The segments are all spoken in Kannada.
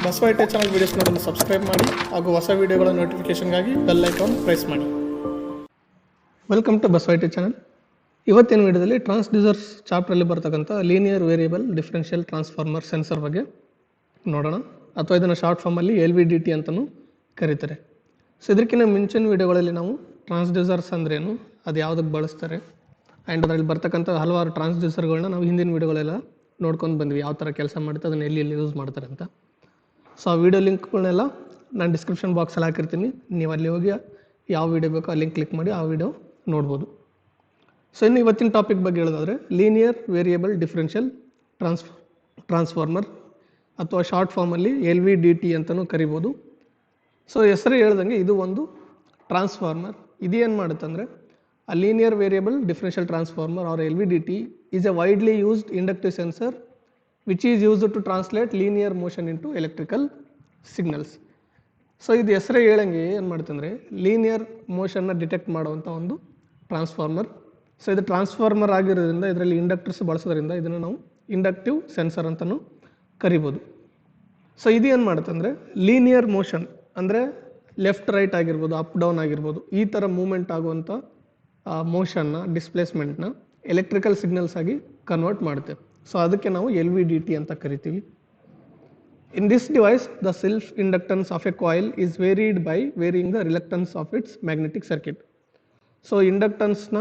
Basava I T channel videos ನೋಡಲು ಸಬ್ಸ್ಕ್ರೈಬ್ ಮಾಡಿ ಹಾಗೂ ಹೊಸ ವೀಡಿಯೋಗಳ ನೋಟಿಫಿಕೇಶನ್ಗಾಗಿ ಬೆಲ್ ಐಕಾನ್ ಪ್ರೆಸ್ ಮಾಡಿ. Welcome to Basava I T channel. ಇವತ್ತಿನ ವಿಡಿಯೋದಲ್ಲಿ ಟ್ರಾನ್ಸ್ಡ್ಯೂಸರ್ಸ್ ಚಾಪ್ಟ್ರಲ್ಲಿ ಬರ್ತಕ್ಕಂಥ linear variable differential transformer sensor ಬಗ್ಗೆ ನೋಡೋಣ, ಅಥವಾ ಇದನ್ನು ಶಾರ್ಟ್ ಫಾರ್ಮಲ್ಲಿ LVDT ಅಂತಲೂ ಕರೀತಾರೆ. ಸೊ ಇದಕ್ಕಿಂತ ಮುಂಚಿನ ವೀಡಿಯೋಗಳಲ್ಲಿ ನಾವು ಟ್ರಾನ್ಸ್ಡ್ಯೂಸರ್ಸ್ ಅಂದ್ರೇನು, ಅದು ಯಾವುದಕ್ಕೆ ಬಳಸ್ತಾರೆ, ಆ್ಯಂಡ್ ಅದರಲ್ಲಿ ಬರ್ತಕ್ಕಂಥ ಹಲವಾರು ಟ್ರಾನ್ಸ್ಡ್ಯೂಸರ್ಗಳನ್ನ ನಾವು ಹಿಂದಿನ ವೀಡಿಯೋಗಳೆಲ್ಲ ನೋಡ್ಕೊಂಡು ಬಂದ್ವಿ, ಯಾವ ಥರ ಕೆಲಸ ಮಾಡುತ್ತೆ, ಅದನ್ನು ಎಲ್ಲಿ ಯೂಸ್ ಮಾಡ್ತಾರೆ ಅಂತ. ಸೊ ಆ ವಿಡಿಯೋ ಲಿಂಕ್ಗಳನ್ನೆಲ್ಲ ನಾನು ಡಿಸ್ಕ್ರಿಪ್ಷನ್ ಬಾಕ್ಸಲ್ಲಿ ಹಾಕಿರ್ತೀನಿ, ನೀವು ಅಲ್ಲಿ ಹೋಗಿ ಯಾವ ವಿಡಿಯೋ ಬೇಕೋ ಆ ಲಿಂಕ್ ಕ್ಲಿಕ್ ಮಾಡಿ ಆ ವಿಡಿಯೋ ನೋಡ್ಬೋದು. ಸೊ ಇನ್ನು ಇವತ್ತಿನ ಟಾಪಿಕ್ ಬಗ್ಗೆ ಹೇಳೋದಾದರೆ ಲೀನಿಯರ್ ವೇರಿಯಬಲ್ ಡಿಫರೆನ್ಷಿಯಲ್ ಟ್ರಾನ್ಸ್ಫಾರ್ಮರ್ ಅಥವಾ ಶಾರ್ಟ್ ಫಾರ್ಮಲ್ಲಿ LVDT ಅಂತಲೂ ಕರಿಬೋದು. ಸೊ ಹೆಸರು ಹೇಳ್ದಂಗೆ ಇದು ಒಂದು ಟ್ರಾನ್ಸ್ಫಾರ್ಮರ್. ಇದೇನು ಮಾಡುತ್ತಂದರೆ a linear variable differential transformer or LVDT is a widely used inductive sensor which is used to translate linear motion into electrical signals. So ಇದು ಹೆಸರೇ ಹೇಳಂಗೆ ಏನು ಮಾಡುತ್ತಂದರೆ ಲೀನಿಯರ್ ಮೋಷನ್ನ ಡಿಟೆಕ್ಟ್ ಮಾಡುವಂಥ ಒಂದು ಟ್ರಾನ್ಸ್ಫಾರ್ಮರ್. ಸೊ ಇದು ಟ್ರಾನ್ಸ್ಫಾರ್ಮರ್ ಆಗಿರೋದ್ರಿಂದ ಇದರಲ್ಲಿ ಇಂಡಕ್ಟರ್ಸ್ ಬಳಸೋದ್ರಿಂದ ಇದನ್ನು ನಾವು ಇಂಡಕ್ಟಿವ್ ಸೆನ್ಸರ್ ಅಂತಲೂ ಕರಿಬೋದು. ಸೊ ಇದು ಏನು ಮಾಡುತ್ತಂದರೆ ಲೀನಿಯರ್ ಮೋಷನ್ ಅಂದರೆ ಲೆಫ್ಟ್ ರೈಟ್ ಆಗಿರ್ಬೋದು, ಅಪ್ ಡೌನ್ ಆಗಿರ್ಬೋದು, ಈ ಥರ ಮೂಮೆಂಟ್ ಆಗುವಂಥ ಮೋಷನ್ನ ಡಿಸ್ಪ್ಲೇಸ್ಮೆಂಟ್ನ ಎಲೆಕ್ಟ್ರಿಕಲ್ ಸಿಗ್ನಲ್ಸ್ ಆಗಿ ಕನ್ವರ್ಟ್ ಮಾಡುತ್ತೆ. ಸೊ ಅದಕ್ಕೆ ನಾವು LVDT ಅಂತ ಕರಿತೀವಿ. In this device the self inductance of a coil is varied by varying the reluctance of its magnetic circuit. So ಇಂಡಕ್ಟೆನ್ಸ್ನ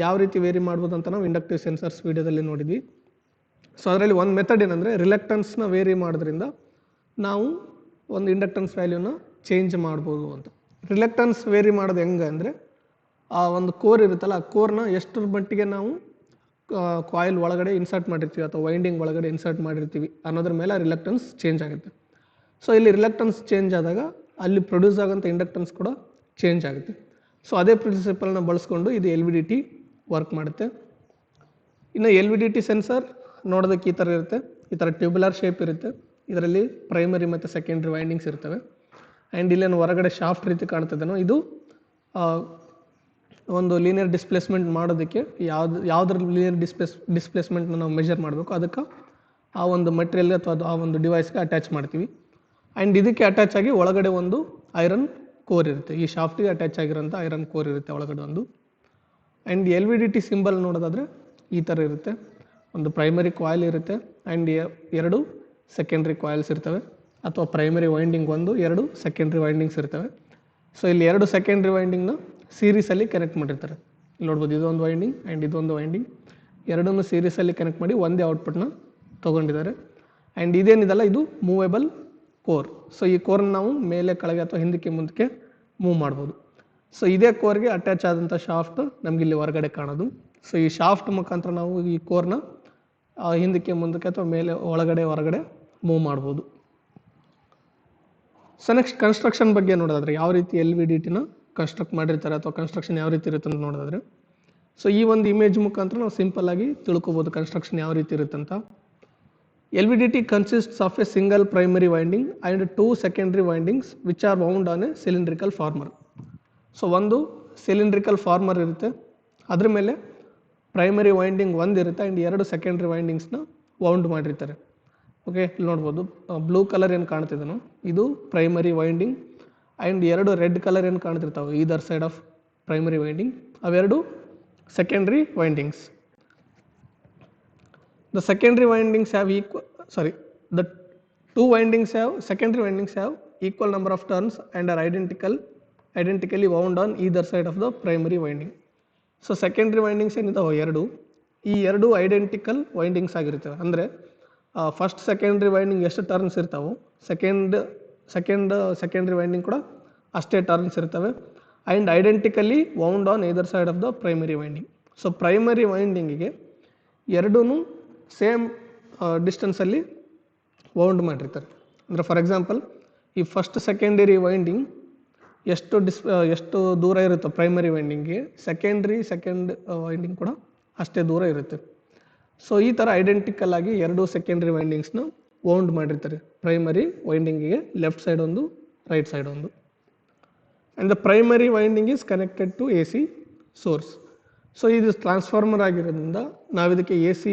ಯಾವ ರೀತಿ ವೇರಿ ಮಾಡ್ಬೋದು ಅಂತ ನಾವು ಇಂಡಕ್ಟಿವ್ ಸೆನ್ಸರ್ಸ್ ವಿಡಿಯೋದಲ್ಲಿ ನೋಡಿದ್ವಿ. ಸೊ ಅದರಲ್ಲಿ ಒಂದು ಮೆಥಡ್ ಏನಂದರೆ ರಿಲಕ್ಟೆನ್ಸ್ನ ವೇರಿ ಮಾಡೋದ್ರಿಂದ ನಾವು ಒಂದು ಇಂಡಕ್ಟೆನ್ಸ್ ವ್ಯಾಲ್ಯೂನ ಚೇಂಜ್ ಮಾಡ್ಬೋದು ಅಂತ. ರಿಲಕ್ಟೆನ್ಸ್ ವೇರಿ ಮಾಡೋದು ಹೆಂಗೆ ಅಂದರೆ ಆ ಒಂದು ಕೋರ್ ಇರುತ್ತಲ್ಲ, ಆ ಕೋರ್ನ ಎಷ್ಟರ ಮಟ್ಟಿಗೆ ನಾವು ಕಾಯಿಲ್ ಒಳಗಡೆ ಇನ್ಸರ್ಟ್ ಮಾಡಿರ್ತೀವಿ ಅಥವಾ ವೈಂಡಿಂಗ್ ಒಳಗಡೆ ಇನ್ಸರ್ಟ್ ಮಾಡಿರ್ತೀವಿ ಅನ್ನೋದ್ರ ಮೇಲೆ ಆ ರಿಲಕ್ಟೆನ್ಸ್ ಚೇಂಜ್ ಆಗುತ್ತೆ. ಸೊ ಇಲ್ಲಿ ರಿಲಕ್ಟೆನ್ಸ್ ಚೇಂಜ್ ಆದಾಗ ಅಲ್ಲಿ ಪ್ರೊಡ್ಯೂಸ್ ಆಗೋಂಥ ಇಂಡಕ್ಟೆನ್ಸ್ ಕೂಡ ಚೇಂಜ್ ಆಗುತ್ತೆ. ಸೊ ಅದೇ ಪ್ರಿನ್ಸಿಪಲ್ನ ಬಳಸ್ಕೊಂಡು ಇದು LVDT ವರ್ಕ್ ಮಾಡುತ್ತೆ. ಇನ್ನು LVDT ಸೆನ್ಸರ್ ನೋಡೋದಕ್ಕೆ ಈ ಥರ ಇರುತ್ತೆ, ಈ ಥರ ಟ್ಯೂಬುಲರ್ ಶೇಪ್ ಇರುತ್ತೆ. ಇದರಲ್ಲಿ ಪ್ರೈಮರಿ ಮತ್ತು ಸೆಕೆಂಡ್ರಿ ವೈಂಡಿಂಗ್ಸ್ ಇರ್ತವೆ. ಆ್ಯಂಡ್ ಇಲ್ಲೇನು ಹೊರಗಡೆ ಶಾಫ್ಟ್ ರೀತಿ ಕಾಣ್ತಿದ್ದೇನೋ ಇದು ಒಂದು ಲೀನಿಯರ್ ಡಿಸ್ಪ್ಲೇಸ್ಮೆಂಟ್ ಮಾಡೋದಕ್ಕೆ ಯಾವುದ್ರ ಲೀನಿಯರ್ ಡಿಸ್ಪ್ಲೇಸ್ಮೆಂಟ್ನ ನಾವು ಮೆಜರ್ ಮಾಡಬೇಕು ಅದಕ್ಕೆ ಆ ಒಂದು ಮೆಟೀರಿಯಲ್ ಅಥವಾ ಆ ಒಂದು ಡಿವೈಸ್ಗೆ ಅಟ್ಯಾಚ್ ಮಾಡ್ತೀವಿ. ಆ್ಯಂಡ್ ಇದಕ್ಕೆ ಅಟ್ಯಾಚ್ ಆಗಿ ಒಳಗಡೆ ಒಂದು ಐರನ್ ಕೋರ್ ಇರುತ್ತೆ, ಈ ಶಾಫ್ಟಿಗೆ ಅಟ್ಯಾಚ್ ಆಗಿರೋಂಥ ಐರನ್ ಕೋರ್ ಇರುತ್ತೆ ಒಳಗಡೆ ಒಂದು. ಆ್ಯಂಡ್ LVDT ಸಿಂಬಲ್ ನೋಡೋದಾದರೆ ಈ ಥರ ಇರುತ್ತೆ, ಒಂದು ಪ್ರೈಮರಿ ಕಾಯಿಲ್ ಇರುತ್ತೆ ಆ್ಯಂಡ್ 2 ಸೆಕೆಂಡ್ರಿ ಕಾಯಿಲ್ಸ್ ಇರ್ತವೆ, ಅಥವಾ ಪ್ರೈಮರಿ ವೈಂಡಿಂಗ್ 1, 2 ಸೆಕೆಂಡ್ರಿ ವೈಂಡಿಂಗ್ಸ್ ಇರ್ತವೆ. ಸೊ ಇಲ್ಲಿ 2 ಸೆಕೆಂಡ್ರಿ ವೈಂಡಿಂಗ್ನ ಸೀರೀಸಲ್ಲಿ ಕನೆಕ್ಟ್ ಮಾಡಿರ್ತಾರೆ. ಇಲ್ಲಿ ನೋಡ್ಬೋದು, ಇದೊಂದು ವೈಂಡಿಂಗ್ ಆ್ಯಂಡ್ ಇದೊಂದು ವೈಂಡಿಂಗ್, ಎರಡನ್ನೂ ಸೀರೀಸಲ್ಲಿ ಕನೆಕ್ಟ್ ಮಾಡಿ ಒಂದೇ ಔಟ್ಪುಟ್ನ ತೊಗೊಂಡಿದ್ದಾರೆ. ಆ್ಯಂಡ್ ಇದೇನಿದೆಲ್ಲ ಇದು ಮೂವೇಬಲ್ ಕೋರ್. ಸೊ ಈ ಕೋರ್ನ ನಾವು ಮೇಲೆ ಕೆಳಗೆ ಅಥವಾ ಹಿಂದಕ್ಕೆ ಮುಂದಕ್ಕೆ ಮೂವ್ ಮಾಡ್ಬೋದು. ಸೊ ಇದೇ ಕೋರ್ಗೆ ಅಟ್ಯಾಚ್ ಆದಂಥ ಶಾಫ್ಟ್ ನಮ್ಗೆ ಇಲ್ಲಿ ಹೊರಗಡೆ ಕಾಣೋದು. ಸೊ ಈ ಶಾಫ್ಟ್ ಮುಖಾಂತರ ನಾವು ಈ ಕೋರ್ನ ಹಿಂದಕ್ಕೆ ಮುಂದಕ್ಕೆ ಅಥವಾ ಮೇಲೆ ಒಳಗಡೆ ಹೊರಗಡೆ ಮೂವ್ ಮಾಡ್ಬೋದು. ಸೊ ನೆಕ್ಸ್ಟ್ ಕನ್ಸ್ಟ್ರಕ್ಷನ್ ಬಗ್ಗೆ ನೋಡೋದಾದ್ರೆ ಯಾವ ರೀತಿ LVDTನ ಕನ್ಸ್ಟ್ರಕ್ಟ್ ಮಾಡಿರ್ತಾರೆ ಅಥವಾ ಕನ್ಸ್ಟ್ರಕ್ಷನ್ ಯಾವ ರೀತಿ ಇರುತ್ತೆ ಅಂತ ನೋಡೋದಾದ್ರೆ, ಸೊ ಈ ಒಂದು ಇಮೇಜ್ ಮುಖಾಂತರ ನಾವು ಸಿಂಪಲ್ ಆಗಿ ತಿಳ್ಕೊಬೋದು ಕನ್ಸ್ಟ್ರಕ್ಷನ್ ಯಾವ ರೀತಿ ಇರುತ್ತೆ ಅಂತ. LVDT consists of a single primary winding and 2 secondary windings which are wound on a cylindrical former. So ಒಂದು ಸಿಲಿಂಡ್ರಿಕಲ್ ಫಾರ್ಮರ್ ಇರುತ್ತೆ, ಅದ್ರ ಮೇಲೆ ಪ್ರೈಮರಿ ವೈಂಡಿಂಗ್ 1 ಇರುತ್ತೆ ಆ್ಯಂಡ್ 2 ಸೆಕೆಂಡ್ರಿ ವೈಂಡಿಂಗ್ಸ್ನ ವೌಂಡ್ ಮಾಡಿರ್ತಾರೆ. ಓಕೆ, ಇಲ್ಲಿ ನೋಡ್ಬೋದು ಬ್ಲೂ ಕಲರ್ ಏನು ಕಾಣ್ತಿದ್ದಾನೋ ಇದು primary winding and 2 red colour ಏನು ಕಾಣ್ತಿರ್ತಾವೆ either side of primary winding, ಅವೆರಡು secondary windings. The secondary windings have the 2 windings have secondary windings have equal number of turns and are identically wound on either side of the primary winding. So secondary windings ಏನಿದಾವೆ ಈ ಎರಡು ಐಡೆಂಟಿಕಲ್ ವೈಂಡಿಂಗ್ಸ್ ಆಗಿರ್ತವೆ. ಅಂದರೆ ಫಸ್ಟ್ ಸೆಕೆಂಡ್ರಿ ವೈಂಡಿಂಗ್ ಎಷ್ಟು ಟರ್ನ್ಸ್ ಇರ್ತಾವೋ ಸೆಕೆಂಡ್ರಿ ವೈಂಡಿಂಗ್ ಕೂಡ ಅಷ್ಟೇ ಟರ್ನ್ಸ್ ಇರ್ತವೆ and identically wound on either side of the primary winding. So primary ವೈಂಡಿಂಗಿಗೆ ಎರಡೂ ಸೇಮ್ ಡಿಸ್ಟೆನ್ಸಲ್ಲಿ ವೌಂಡ್ ಮಾಡಿರ್ತಾರೆ. ಅಂದರೆ ಫಾರ್ ಎಕ್ಸಾಂಪಲ್ ಈ ಫಸ್ಟ್ ಸೆಕೆಂಡರಿ ವೈಂಡಿಂಗ್ ಎಷ್ಟು ದೂರ ಇರುತ್ತೋ ಪ್ರೈಮರಿ ವೈಂಡಿಂಗ್ಗೆ ಸೆಕೆಂಡ್ ವೈಂಡಿಂಗ್ ಕೂಡ ಅಷ್ಟೇ ದೂರ ಇರುತ್ತೆ. ಸೊ ಈ ಥರ ಐಡೆಂಟಿಕಲ್ ಆಗಿ 2 ಸೆಕೆಂಡ್ರಿ ವೈಂಡಿಂಗ್ಸ್ನ ವೌಂಡ್ ಮಾಡಿರ್ತಾರೆ. ಪ್ರೈಮರಿ ವೈಂಡಿಂಗಿಗೆ ಲೆಫ್ಟ್ ಸೈಡ್ ಒಂದು, ರೈಟ್ ಸೈಡ್ ಒಂದು. And the primary winding is connected to AC source. So ಇದು ಟ್ರಾನ್ಸ್ಫಾರ್ಮರ್ ಆಗಿರೋದ್ರಿಂದ ನಾವು ಇದಕ್ಕೆ AC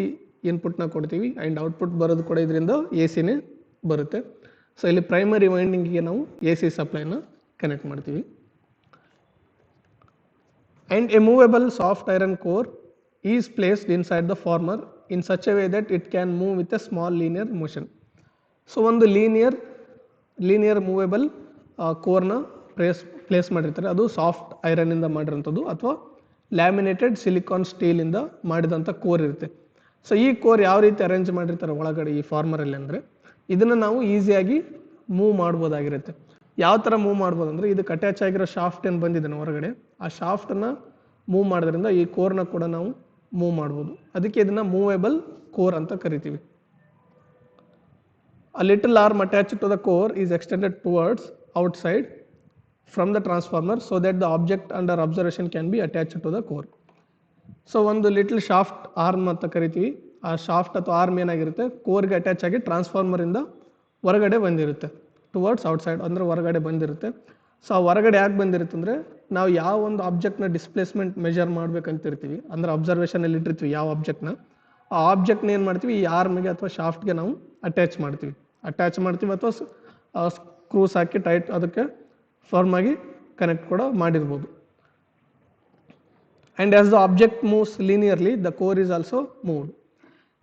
ಇನ್ಪುಟ್ನ ಕೊಡ್ತೀವಿ ಆ್ಯಂಡ್ ಔಟ್ಪುಟ್ ಬರೋದು ಕೂಡ ಇದರಿಂದ AC ನೇ ಬರುತ್ತೆ. ಸೊ ಇಲ್ಲಿ ಪ್ರೈಮರಿ ವೈಂಡಿಂಗಿಗೆ ನಾವು ಎ ಸಿ ಸಪ್ಲೈನ ಕನೆಕ್ಟ್ ಮಾಡ್ತೀವಿ. And A movable soft iron core is placed inside the farmer in such A way that it can move with A small linear motion. So ಒಂದು ಲೀನಿಯರ್ ಮೂವೇಬಲ್ ಕೋರ್ನ ಪ್ಲೇಸ್ ಮಾಡಿರ್ತಾರೆ. ಅದು ಸಾಫ್ಟ್ ಐರನ್ನಿಂದ ಮಾಡಿರೋಂಥದ್ದು ಅಥವಾ ಲ್ಯಾಮಿನೇಟೆಡ್ ಸಿಲಿಕಾನ್ ಸ್ಟೀಲಿಂದ ಮಾಡಿದಂಥ ಕೋರ್ ಇರುತ್ತೆ. ಸೊ ಈ ಕೋರ್ ಯಾವ ರೀತಿ ಅರೇಂಜ್ ಮಾಡಿರ್ತಾರೆ ಒಳಗಡೆ ಈ ಫಾರ್ಮರಲ್ಲಿ ಅಂದರೆ, ಇದನ್ನು ನಾವು ಈಸಿಯಾಗಿ ಮೂವ್ ಮಾಡ್ಬೋದಾಗಿರುತ್ತೆ. ಯಾವ ಥರ ಮೂವ್ ಮಾಡ್ಬೋದು ಅಂದರೆ, ಇದಕ್ಕೆ ಅಟ್ಯಾಚ್ ಆಗಿರೋ ಶಾಫ್ಟ್ ಏನು ಬಂದಿದ್ದಾನೆ ಹೊರಗಡೆ, ಆ ಶಾಫ್ಟನ್ನು ಮೂವ್ ಮಾಡೋದ್ರಿಂದ ಈ ಕೋರ್ನ ಕೂಡ ನಾವು ಮೂವ್ ಮಾಡ್ಬೋದು. ಅದಕ್ಕೆ ಇದನ್ನು ಮೂವೇಬಲ್ ಕೋರ್ ಅಂತ ಕರಿತೀವಿ. A little arm attached to the core is extended towards outside from the transformer so that the object under observation can be attached to the core. So ಒಂದು ಲಿಟಲ್ ಶಾಫ್ಟ್ ಆರ್ಮ್ ಅಂತ ಕರಿತೀವಿ. ಆ ಶಾಫ್ಟ್ ಅಥವಾ ಆರ್ಮ್ ಏನಾಗಿರುತ್ತೆ, ಕೋರ್ಗೆ ಅಟ್ಯಾಚ್ ಆಗಿ ಟ್ರಾನ್ಸ್ಫಾರ್ಮರಿಂದ ಹೊರಗಡೆ ಬಂದಿರುತ್ತೆ. ಟುವರ್ಡ್ಸ್ ಔಟ್ಸೈಡ್ ಅಂದರೆ ಹೊರಗಡೆ ಬಂದಿರುತ್ತೆ. ಸೊ ಆ ಹೊರಗಡೆ ಯಾಕೆ ಬಂದಿರುತ್ತೆ ಅಂದರೆ, ನಾವು ಯಾವ ಒಂದು ಆಬ್ಜೆಕ್ಟ್ನ ಡಿಸ್ಪ್ಲೇಸ್ಮೆಂಟ್ ಮೆಜರ್ ಮಾಡ್ಬೇಕಂತಿರ್ತೀವಿ, ಅಂದರೆ ಅಬ್ಸರ್ವೇಷನಲ್ಲಿ ಇಟ್ಟಿರ್ತೀವಿ ಯಾವ ಆಬ್ಜೆಕ್ಟ್ನ, ಆ ಆಬ್ಜೆಕ್ಟ್ನ ಏನು ಮಾಡ್ತೀವಿ, ಈ ಆರ್ಮ್ಗೆ ಅಥವಾ ಶಾಫ್ಟ್ಗೆ ನಾವು ಅಟ್ಯಾಚ್ ಮಾಡ್ತೀವಿ ಅಥವಾ ಸ್ಕ್ರೂಸ್ ಹಾಕಿ ಟೈಟ್ ಅದಕ್ಕೆ ಫರ್ಮ್ ಆಗಿ ಕನೆಕ್ಟ್ ಕೂಡ ಮಾಡಿರ್ಬೋದು. And as the object moves linearly the core is also moved.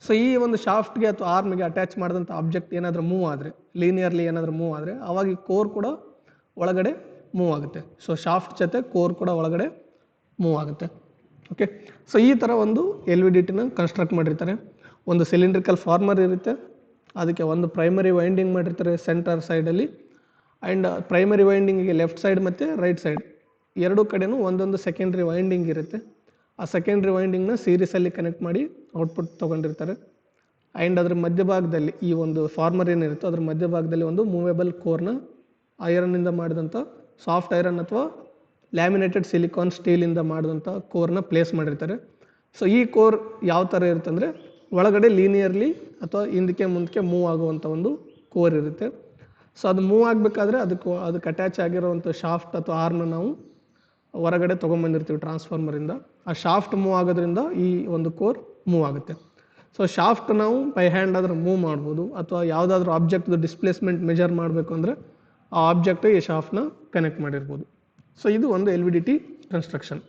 So ಈ ಒಂದು ಶಾಫ್ಟ್ಗೆ ಅಥವಾ ಆರ್ಮ್ಗೆ ಅಟ್ಯಾಚ್ ಮಾಡಿದಂಥ ಆಬ್ಜೆಕ್ಟ್ ಏನಾದರೂ ಮೂವ್ ಆದರೆ, ಲೀನಿಯರ್ಲಿ ಏನಾದರೂ ಮೂವ್ ಆದರೆ, ಅವಾಗ ಈ ಕೋರ್ ಕೂಡ ಒಳಗಡೆ ಮೂವ್ ಆಗುತ್ತೆ. ಸೊ ಶಾಫ್ಟ್ ಜೊತೆ ಕೋರ್ ಕೂಡ ಒಳಗಡೆ ಮೂವ್ ಆಗುತ್ತೆ. ಓಕೆ, ಸೊ ಈ ಥರ ಒಂದು LVDTನ ಕನ್ಸ್ಟ್ರಕ್ಟ್ ಮಾಡಿರ್ತಾರೆ. ಒಂದು ಸಿಲಿಂಡ್ರಿಕಲ್ ಫಾರ್ಮರ್ ಇರುತ್ತೆ, ಅದಕ್ಕೆ ಒಂದು ಪ್ರೈಮರಿ ವೈಂಡಿಂಗ್ ಮಾಡಿರ್ತಾರೆ ಸೆಂಟರ್ ಸೈಡಲ್ಲಿ. ಆ್ಯಂಡ್ ಪ್ರೈಮರಿ ವೈಂಡಿಂಗಿಗೆ ಲೆಫ್ಟ್ ಸೈಡ್ ಮತ್ತು ರೈಟ್ ಸೈಡ್ ಎರಡೂ ಕಡೆನೂ ಒಂದೊಂದು ಸೆಕೆಂಡ್ರಿ ವೈಂಡಿಂಗ್ ಇರುತ್ತೆ. ಆ ಸೆಕೆಂಡ್ರಿ ವೈಂಡಿಂಗ್ನ ಸೀರೀಸಲ್ಲಿ ಕನೆಕ್ಟ್ ಮಾಡಿ ಔಟ್ಪುಟ್ ತೊಗೊಂಡಿರ್ತಾರೆ. ಆ್ಯಂಡ್ ಅದ್ರ ಮಧ್ಯಭಾಗದಲ್ಲಿ ಈ ಒಂದು ಫಾರ್ಮರ್ ಏನಿರುತ್ತೋ ಅದ್ರ ಮಧ್ಯಭಾಗದಲ್ಲಿ ಒಂದು ಮೂವೇಬಲ್ ಕೋರ್ನ ಐರನ್ನಿಂದ ಮಾಡಿದಂಥ ಸಾಫ್ಟ್ ಐರನ್ ಅಥವಾ ಲ್ಯಾಮಿನೇಟೆಡ್ ಸಿಲಿಕಾನ್ ಸ್ಟೀಲಿಂದ ಮಾಡಿದಂಥ ಕೋರ್ನ ಪ್ಲೇಸ್ ಮಾಡಿರ್ತಾರೆ. ಸೊ ಈ ಕೋರ್ ಯಾವ ಥರ ಇರುತ್ತೆ ಅಂದರೆ, ಒಳಗಡೆ ಲೀನಿಯರ್ಲಿ ಅಥವಾ ಹಿಂದಕ್ಕೆ ಮುಂದಕ್ಕೆ ಮೂವ್ ಆಗುವಂಥ ಒಂದು ಕೋರ್ ಇರುತ್ತೆ. ಸೊ ಅದು ಮೂವ್ ಆಗಬೇಕಾದ್ರೆ ಅದಕ್ಕೆ ಅಟ್ಯಾಚ್ ಆಗಿರೋವಂಥ ಶಾಫ್ಟ್ ಅಥವಾ ಆರ್ಮ್ನ ನಾವು ಹೊರಗಡೆ ತೊಗೊಂಬಂದಿರ್ತೀವಿ ಟ್ರಾನ್ಸ್ಫಾರ್ಮರಿಂದ. ಆ ಶಾಫ್ಟ್ ಮೂವ್ ಆಗೋದ್ರಿಂದ ಈ ಒಂದು ಕೋರ್ ಮೂವ್ ಆಗುತ್ತೆ. ಸೊ ಶಾಫ್ಟ್ ನಾವು ಬೈ ಹ್ಯಾಂಡ್ ಆದ್ರೆ ಮೂವ್ ಮಾಡ್ಬೋದು, ಅಥವಾ ಯಾವುದಾದ್ರೂ ಆಬ್ಜೆಕ್ಟ್ದು ಡಿಸ್ಪ್ಲೇಸ್ಮೆಂಟ್ ಮೆಜರ್ ಮಾಡಬೇಕು ಅಂದರೆ ಆ ಆಬ್ಜೆಕ್ಟ್ ಈ ಶಾಫ್ಟ್ನ ಕನೆಕ್ಟ್ ಮಾಡಿರ್ಬೋದು. ಸೊ ಇದು ಒಂದು LVDT construction.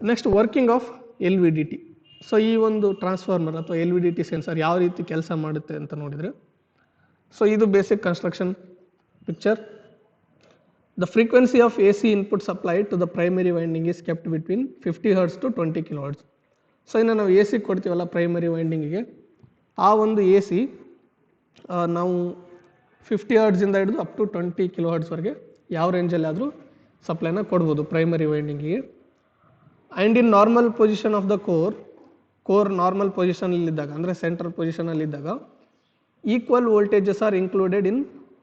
Next working of LVDT. So ಈ ಒಂದು ಟ್ರಾನ್ಸ್ಫಾರ್ಮರ್ ಅಥವಾ LVDT ಸೆನ್ಸರ್ ಯಾವ ರೀತಿ ಕೆಲಸ ಮಾಡುತ್ತೆ ಅಂತ ನೋಡಿದರೆ, ಸೊ ಇದು basic construction picture. The frequency of AC input supply to the primary winding is kept between 50 Hz to 20 kHz. So ಇನ್ನು ನಾವು AC ಕೊಡ್ತೀವಲ್ಲ ಪ್ರೈಮರಿ ವೈಂಡಿಂಗಿಗೆ, ಆ ಒಂದು AC ನಾವು 50 Hz ಹಿಡಿದು ಅಪ್ ಟು 20 kHz ವರೆಗೆ ಯಾವ ರೇಂಜಲ್ಲಿ ಆದರೂ ಸಪ್ಲೈನ ಕೊಡ್ಬೋದು ಪ್ರೈಮರಿ ವೈಂಡಿಂಗಿಗೆ. And in normal position of the core normal ಪೊಸಿಷನಲ್ಲಿದ್ದಾಗ ಅಂದರೆ ಸೆಂಟ್ರಲ್ ಪೊಸಿಷನಲ್ಲಿದ್ದಾಗ equal voltages are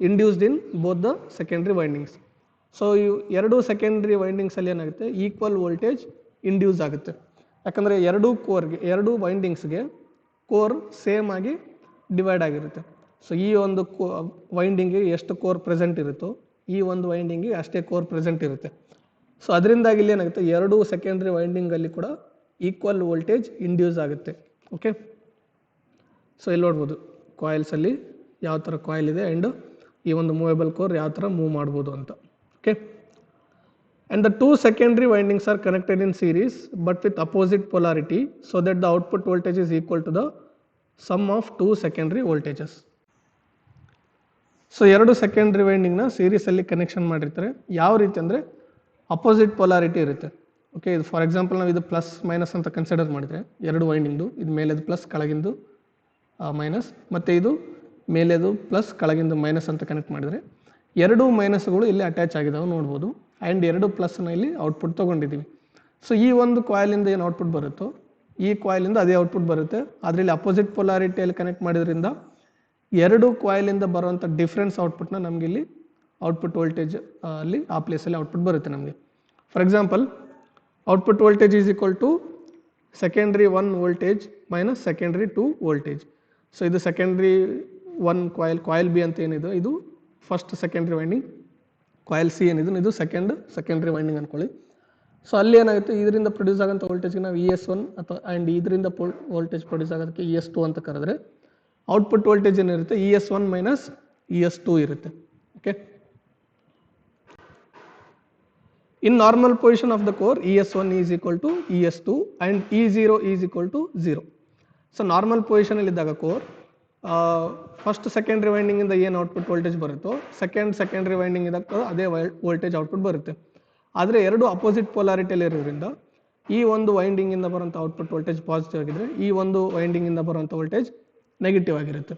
induced in both the secondary windings. So ಇವು ಎರಡೂ ಸೆಕೆಂಡ್ರಿ ವೈಂಡಿಂಗ್ಸಲ್ಲಿ ಏನಾಗುತ್ತೆ, ಈಕ್ವಲ್ ವೋಲ್ಟೇಜ್ ಇಂಡ್ಯೂಸ್ ಆಗುತ್ತೆ. ಯಾಕಂದರೆ ಎರಡೂ ವೈಂಡಿಂಗ್ಸ್ಗೆ ಕೋರ್ ಸೇಮ್ ಆಗಿ ಡಿವೈಡ್ ಆಗಿರುತ್ತೆ. ಸೊ ಈ ಒಂದು ವೈಂಡಿಂಗಿಗೆ ಎಷ್ಟು ಕೋರ್ ಪ್ರೆಸೆಂಟ್ ಇರುತ್ತೋ ಈ ಒಂದು ವೈಂಡಿಂಗಿಗೆ ಅಷ್ಟೇ ಕೋರ್ ಪ್ರೆಸೆಂಟ್ ಇರುತ್ತೆ. ಸೊ ಅದರಿಂದಾಗಿ ಇಲ್ಲಿ ಏನಾಗುತ್ತೆ, ಎರಡೂ ಸೆಕೆಂಡ್ರಿ ವೈಂಡಿಂಗಲ್ಲಿ ಕೂಡ ಈಕ್ವಲ್ ವೋಲ್ಟೇಜ್ ಇಂಡ್ಯೂಸ್ ಆಗುತ್ತೆ. ಓಕೆ, ಸೊ ಇಲ್ಲಿ ನೋಡ್ಬೋದು ಕಾಯಿಲ್ಸಲ್ಲಿ ಯಾವ ಥರ ಕಾಯಿಲ್ ಇದೆ ಆ್ಯಂಡ್ ಈ ಒಂದು ಮೂವೇಬಲ್ ಕೋರ್ ಯಾವ ಥರ ಮೂವ್ ಮಾಡ್ಬೋದು ಅಂತ. Okay, and the two secondary windings are connected in series but with opposite polarity so that the output voltage is equal to the sum of two secondary voltages. So ಎರಡು ಸೆಕೆಂಡ್ರಿ ವೈಂಡಿಂಗ್ನ ಸೀರೀಸಲ್ಲಿ ಕನೆಕ್ಷನ್ ಮಾಡಿರ್ತಾರೆ. ಯಾವ ರೀತಿ ಅಂದರೆ ಅಪೋಸಿಟ್ ಪೊಲಾರಿಟಿ ಇರುತ್ತೆ. ಓಕೆ, ಇದು ಫಾರ್ ಎಕ್ಸಾಂಪಲ್ ನಾವು ಇದು ಪ್ಲಸ್ ಮೈನಸ್ ಅಂತ ಕನ್ಸಿಡರ್ ಮಾಡಿದರೆ ಎರಡು ವೈಂಡಿಂಗ್ದು, ಇದು ಮೇಲೆದು ಪ್ಲಸ್ ಕೆಳಗಿಂದು ಮೈನಸ್, ಮತ್ತು ಇದು ಮೇಲೆದು ಪ್ಲಸ್ ಕೆಳಗಿಂದು ಮೈನಸ್ ಅಂತ ಕನೆಕ್ಟ್ ಮಾಡಿದರೆ ಎರಡೂ ಮೈನಸ್ಗಳು ಇಲ್ಲಿ ಅಟ್ಯಾಚ್ ಆಗಿದ್ದಾವೆ ನೋಡ್ಬೋದು. ಆ್ಯಂಡ್ ಎರಡು ಪ್ಲಸ್ನ ಇಲ್ಲಿ ಔಟ್ಪುಟ್ ತೊಗೊಂಡಿದ್ದೀವಿ. ಸೊ ಈ ಒಂದು ಕಾಯಿಲಿಂದ ಏನು ಔಟ್ಪುಟ್ ಬರುತ್ತೋ ಈ ಕಾಯಿಲಿಂದ ಅದೇ ಔಟ್ಪುಟ್ ಬರುತ್ತೆ. ಆದರೆ ಇಲ್ಲಿ ಅಪೋಸಿಟ್ ಪೊಲಾರಿಟಿಯಲ್ಲಿ ಕನೆಕ್ಟ್ ಮಾಡಿದ್ರಿಂದ ಎರಡು ಕಾಯಿಲಿಂದ ಬರುವಂಥ ಡಿಫ್ರೆನ್ಸ್ ಔಟ್ಪುಟ್ನ ನಮಗೆ ಇಲ್ಲಿ ಔಟ್ಪುಟ್ ವೋಲ್ಟೇಜ್ ಅಲ್ಲಿ ಆ ಪ್ಲೇಸಲ್ಲಿ ಔಟ್ಪುಟ್ ಬರುತ್ತೆ ನಮಗೆ. For example, output voltage is equal to secondary 1 voltage minus secondary 2 voltage. So ಇದು ಸೆಕೆಂಡ್ರಿ 1 ಕಾಯಿಲ್ B ಅಂತ ಏನಿದೆ ಇದು first secondary winding, coil C ಏನಿದೆ ಇದು ಸೆಕೆಂಡ್ರಿ ವೈಂಡಿಂಗ್ ಅಂದ್ಕೊಳ್ಳಿ. ಸೊ ಅಲ್ಲಿ ಏನಾಗುತ್ತೆ, ಇದರಿಂದ ಪ್ರೊಡ್ಯೂಸ್ ಆಗೋಂಥ ವೋಲ್ಟೇಜ್ಗೆ ನಾವು ES1 ಅಥವಾ ಆ್ಯಂಡ್ ಇದರಿಂದ ವೋಲ್ಟೇಜ್ ಪ್ರೊಡ್ಯೂಸ್ ಆಗೋದಕ್ಕೆ ES2 ಅಂತ ಕರೆದ್ರೆ ಔಟ್ಪುಟ್ ವೋಲ್ಟೇಜ್ ಏನಿರುತ್ತೆ ES1 ಮೈನಸ್ ES2 ಇರುತ್ತೆ. Okay, in normal position of the core ES1 is equal to ES2 and E0 is equal to 0. So normal ಪೊಸಿಷನಲ್ಲಿ ಇದ್ದಾಗ ಕೋರ್ ಫಸ್ಟ್ ಸೆಕೆಂಡ್ರಿ ವೈಂಡಿಂಗ್ ಇಂದ ಏನು ಔಟ್ಪುಟ್ ವೋಲ್ಟೇಜ್ ಬರುತ್ತೋ ಸೆಕೆಂಡ್ರಿ ವೈಂಡಿಂಗ್ ಇದ್ದಾಗ ಅದೇ ವೋಲ್ಟೇಜ್ ಔಟ್ಪುಟ್ ಬರುತ್ತೆ. ಆದರೆ ಎರಡು ಅಪೋಸಿಟ್ ಪೊಲಾರಿಟಿಯಲ್ಲಿ ಇರೋದ್ರಿಂದ ಈ ಒಂದು ವೈಂಡಿಂಗ್ ಇಂದ ಬರುವಂಥ ಔಟ್ಪುಟ್ ವೋಲ್ಟೇಜ್ ಪಾಸಿಟಿವ್ ಆಗಿದ್ರೆ ಈ ಒಂದು ವೈಂಡಿಂಗ್ ಇಂದ ಬರುವಂಥ ವೋಲ್ಟೇಜ್ ನೆಗೆಟಿವ್ ಆಗಿರುತ್ತೆ.